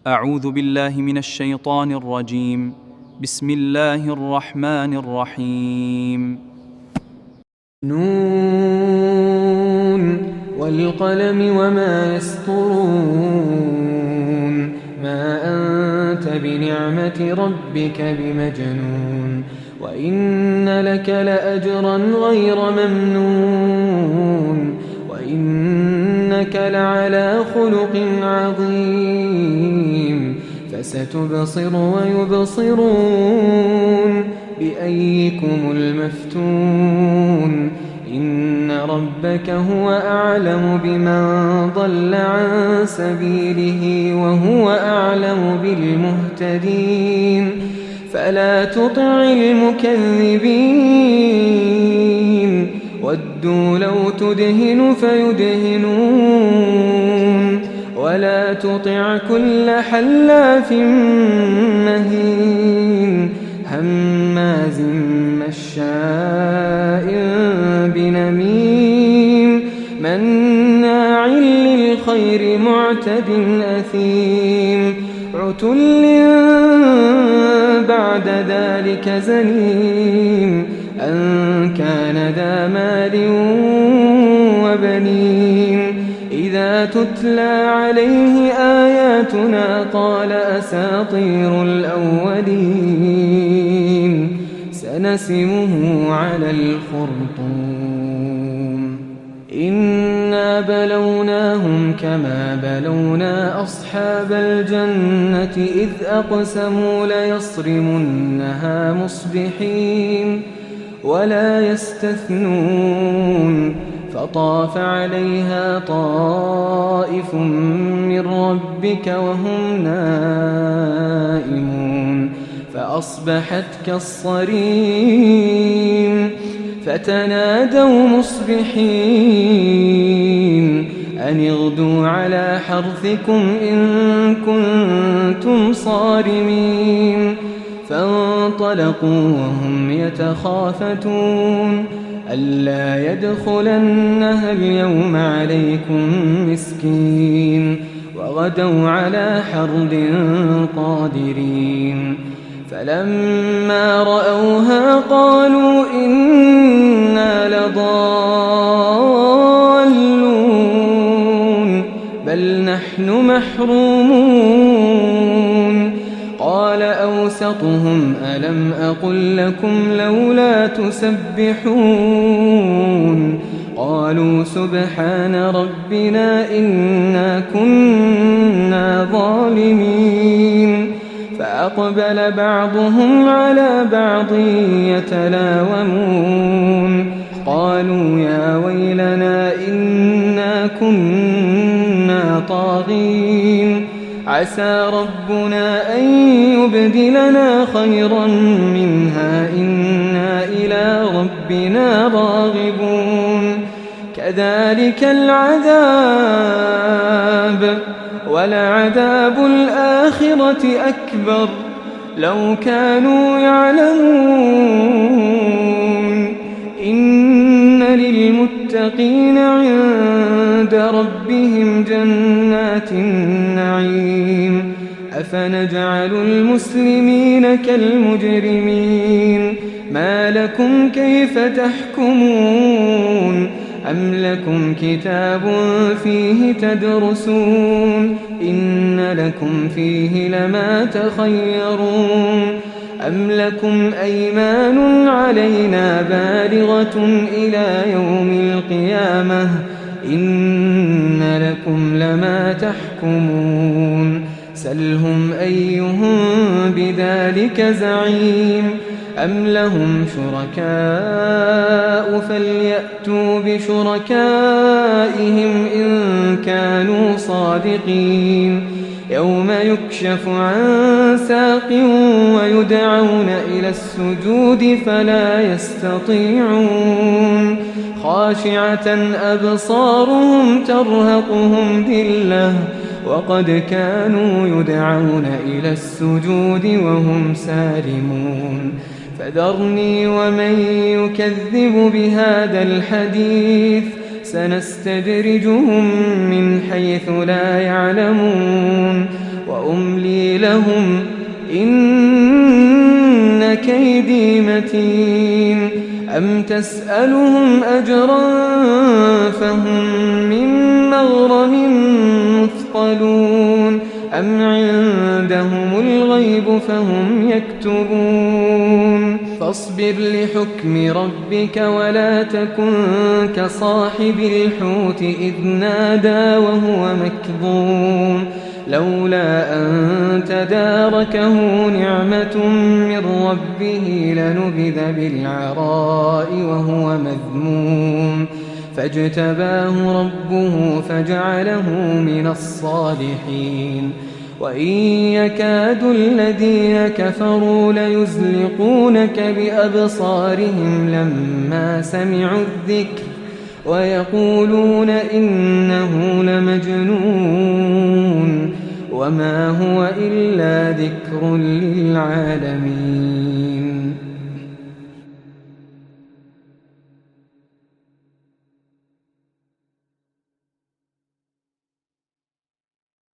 أعوذ بالله من الشيطان الرجيم. بسم الله الرحمن الرحيم. نون والقلم وما يسطرون ما أنت بنعمة ربك بمجنون وإن لك لأجرا غير ممنون وإنك لعلى خلق عظيم فستبصر ويبصرون بأيكم المفتون إن ربك هو أعلم بمن ضل عن سبيله وهو أعلم بالمهتدين فلا تطع المكذبين ودوا لو تدهن فيدهنون ولا تطع كل حلاف مهين هماز مشاء بنميم مناع للخير معتد أثيم عتل بعد ذلك زنيم أن كان ذا مال وبنين إذا تتلى عليه آياتنا قال أساطير الأولين سنسمه على الخرطوم إنا بلوناهم كما بلونا أصحاب الجنة إذ أقسموا ليصرمنها مصبحين ولا يستثنون فطاف عليها طائف من ربك وهم نائمون فأصبحت كالصريم فتنادوا مصبحين أن اغدوا على حرثكم إن كنتم صارمين فانطلقوا وهم يتخافتون ألا يدخلنها اليوم عليكم مسكين وغدوا على حرد قادرين فلما رأوها قالوا إنا لضالون بل نحن محرومون قال أوسطهم ألم أقل لكم لولا تسبحون قالوا سبحان ربنا إنا كنا ظالمين فأقبل بعضهم على بعض يتلاومون قالوا يا ويلنا إنا كنا طاغين عسى ربنا أن يبدلنا خيرا منها إنا إلى ربنا راغبون كذلك العذاب ولعذاب الآخرة أكبر لو كانوا يعلمون إن للمتقين عند ربهم جنات النعيم أفنجعل المسلمين كالمجرمين ما لكم كيف تحكمون أم لكم كتاب فيه تدرسون إن لكم فيه لما تخيرون أم لكم أيمان علينا بالغة إلى يوم القيامة إن لكم لما تحكمون سلهم أيهم بذلك زعيم أم لهم شركاء فليأتوا بشركائهم إن كانوا صادقين يوم يكشف عن ساق ويدعون إلى السجود فلا يستطيعون خاشعة أبصارهم ترهقهم ذلة وقد كانوا يدعون إلى السجود وهم سالمون فذرني ومن يكذب بهذا الحديث سنستدرجهم من حيث لا يعلمون وأملي لهم إن كيدي متين أم تسألهم أجرا فهم من مغرم مثقلون أم عندهم الغيب فهم يكتبون فاصبر لحكم ربك ولا تكن كصاحب الحوت إذ نادى وهو مكظوم لولا أن تداركه نعمة من ربه لنبذ بالعراء وهو مذموم فاجتباه ربه فجعله من الصالحين وإن يكاد الذين كفروا ليزلقونك بأبصارهم لما سمعوا الذكر ويقولون إنه لمجنون وما هو إلا ذكر للعالمين